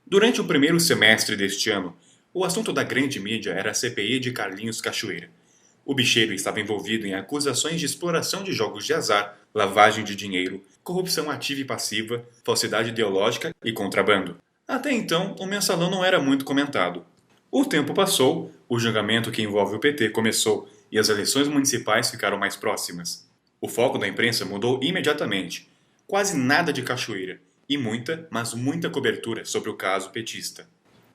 Durante o primeiro semestre deste ano, o assunto da grande mídia era a CPI de Carlinhos Cachoeira. O bicheiro estava envolvido em acusações de exploração de jogos de azar, lavagem de dinheiro, corrupção ativa e passiva, falsidade ideológica e contrabando. Até então, o mensalão não era muito comentado. O tempo passou, o julgamento que envolve o PT começou e as eleições municipais ficaram mais próximas. O foco da imprensa mudou imediatamente. Quase nada de Cachoeira e muita, mas muita cobertura sobre o caso petista.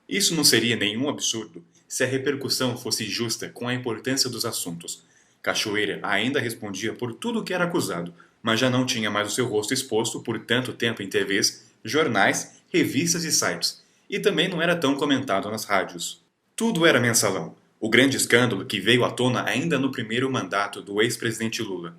Isso não seria nenhum absurdo se a repercussão fosse justa com a importância dos assuntos. Cachoeira ainda respondia por tudo o que era acusado, mas já não tinha mais o seu rosto exposto por tanto tempo em TVs, jornais, revistas e sites, e também não era tão comentado nas rádios. Tudo era mensalão, o grande escândalo que veio à tona ainda no primeiro mandato do ex-presidente Lula.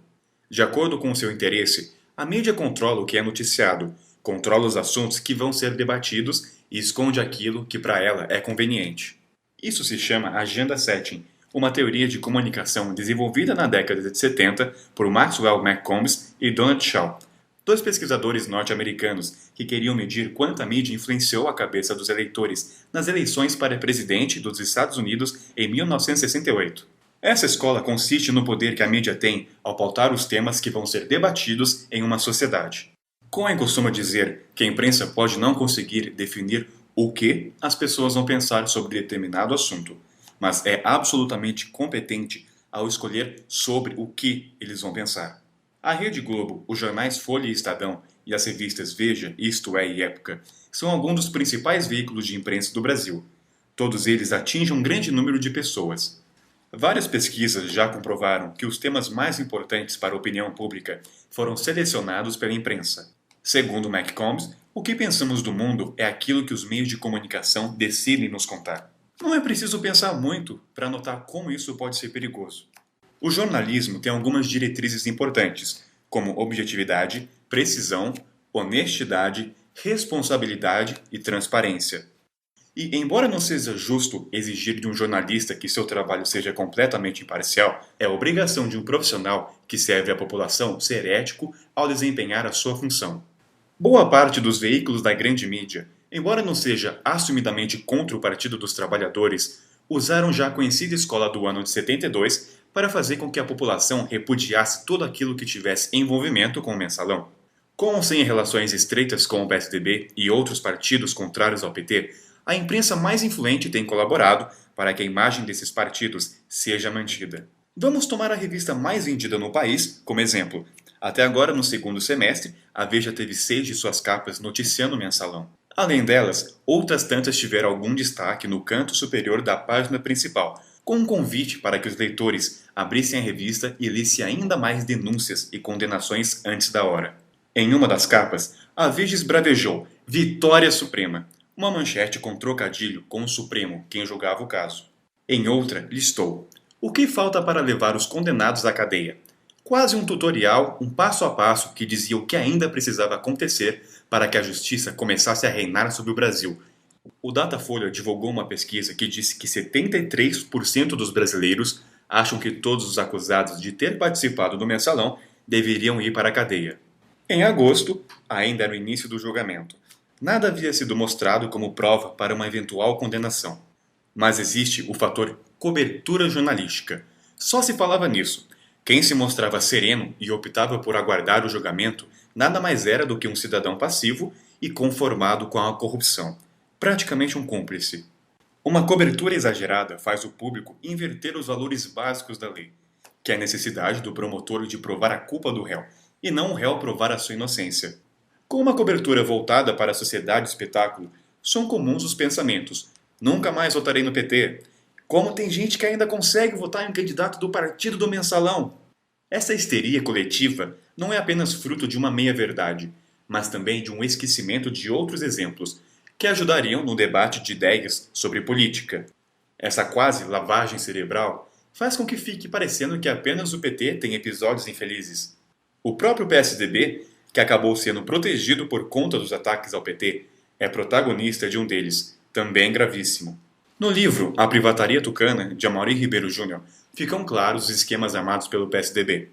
De acordo com o seu interesse, a mídia controla o que é noticiado, controla os assuntos que vão ser debatidos e esconde aquilo que para ela é conveniente. Isso se chama Agenda Setting, uma teoria de comunicação desenvolvida na década de 70 por Maxwell McCombs e Donald Shaw, dois pesquisadores norte-americanos que queriam medir quanto a mídia influenciou a cabeça dos eleitores nas eleições para presidente dos Estados Unidos em 1968. Essa escola consiste no poder que a mídia tem ao pautar os temas que vão ser debatidos em uma sociedade. Cohen costuma dizer que a imprensa pode não conseguir definir o que as pessoas vão pensar sobre determinado assunto, mas é absolutamente competente ao escolher sobre o que eles vão pensar. A Rede Globo, os jornais Folha e Estadão e as revistas Veja, Isto É e Época são alguns dos principais veículos de imprensa do Brasil. Todos eles atingem um grande número de pessoas. Várias pesquisas já comprovaram que os temas mais importantes para a opinião pública foram selecionados pela imprensa. Segundo McCombs, o que pensamos do mundo é aquilo que os meios de comunicação decidem nos contar. Não é preciso pensar muito para notar como isso pode ser perigoso. O jornalismo tem algumas diretrizes importantes, como objetividade, precisão, honestidade, responsabilidade e transparência. E, embora não seja justo exigir de um jornalista que seu trabalho seja completamente imparcial, é obrigação de um profissional que serve à população ser ético ao desempenhar a sua função. Boa parte dos veículos da grande mídia, embora não seja assumidamente contra o Partido dos Trabalhadores, usaram já a conhecida escola do ano de 72 para fazer com que a população repudiasse tudo aquilo que tivesse envolvimento com o mensalão. Com ou sem relações estreitas com o PSDB e outros partidos contrários ao PT, a imprensa mais influente tem colaborado para que a imagem desses partidos seja mantida. Vamos tomar a revista mais vendida no país como exemplo. Até agora, no segundo semestre, a Veja teve 6 de suas capas noticiando o mensalão. Além delas, outras tantas tiveram algum destaque no canto superior da página principal, com um convite para que os leitores abrissem a revista e lessem ainda mais denúncias e condenações antes da hora. Em uma das capas, a Veja esbravejou Vitória Suprema, uma manchete com trocadilho com o Supremo, quem julgava o caso. Em outra, listou o que falta para levar os condenados à cadeia. Quase um tutorial, um passo a passo que dizia o que ainda precisava acontecer para que a justiça começasse a reinar sobre o Brasil. O Datafolha divulgou uma pesquisa que disse que 73% dos brasileiros acham que todos os acusados de ter participado do mensalão deveriam ir para a cadeia. Em agosto, ainda era o início do julgamento, nada havia sido mostrado como prova para uma eventual condenação. Mas existe o fator cobertura jornalística. Só se falava nisso. Quem se mostrava sereno e optava por aguardar o julgamento nada mais era do que um cidadão passivo e conformado com a corrupção. Praticamente um cúmplice. Uma cobertura exagerada faz o público inverter os valores básicos da lei, que é a necessidade do promotor de provar a culpa do réu, e não o réu provar a sua inocência. Com uma cobertura voltada para a sociedade e espetáculo, são comuns os pensamentos: nunca mais votarei no PT. Como tem gente que ainda consegue votar em um candidato do partido do mensalão? Essa histeria coletiva não é apenas fruto de uma meia-verdade, mas também de um esquecimento de outros exemplos que ajudariam no debate de ideias sobre política. Essa quase lavagem cerebral faz com que fique parecendo que apenas o PT tem episódios infelizes. O próprio PSDB, que acabou sendo protegido por conta dos ataques ao PT, é protagonista de um deles, também gravíssimo. No livro A Privataria Tucana, de Amaury Ribeiro Júnior, ficam claros os esquemas armados pelo PSDB.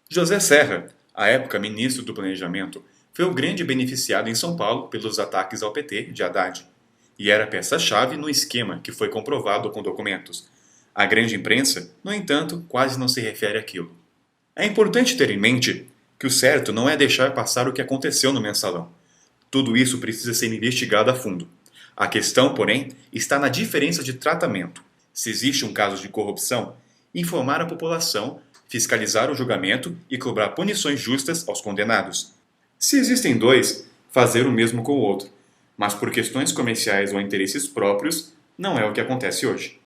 José Serra, à época ministro do Planejamento, foi o grande beneficiado em São Paulo pelos ataques ao PT de Haddad. e era peça-chave no esquema que foi comprovado com documentos. A grande imprensa, no entanto, quase não se refere àquilo. É importante ter em mente que o certo não é deixar passar o que aconteceu no mensalão. Tudo isso precisa ser investigado a fundo. A questão, porém, está na diferença de tratamento. Se existe um caso de corrupção, informar a população, fiscalizar o julgamento e cobrar punições justas aos condenados. Se existem dois, fazer o mesmo com o outro. Mas por questões comerciais ou interesses próprios, não é o que acontece hoje.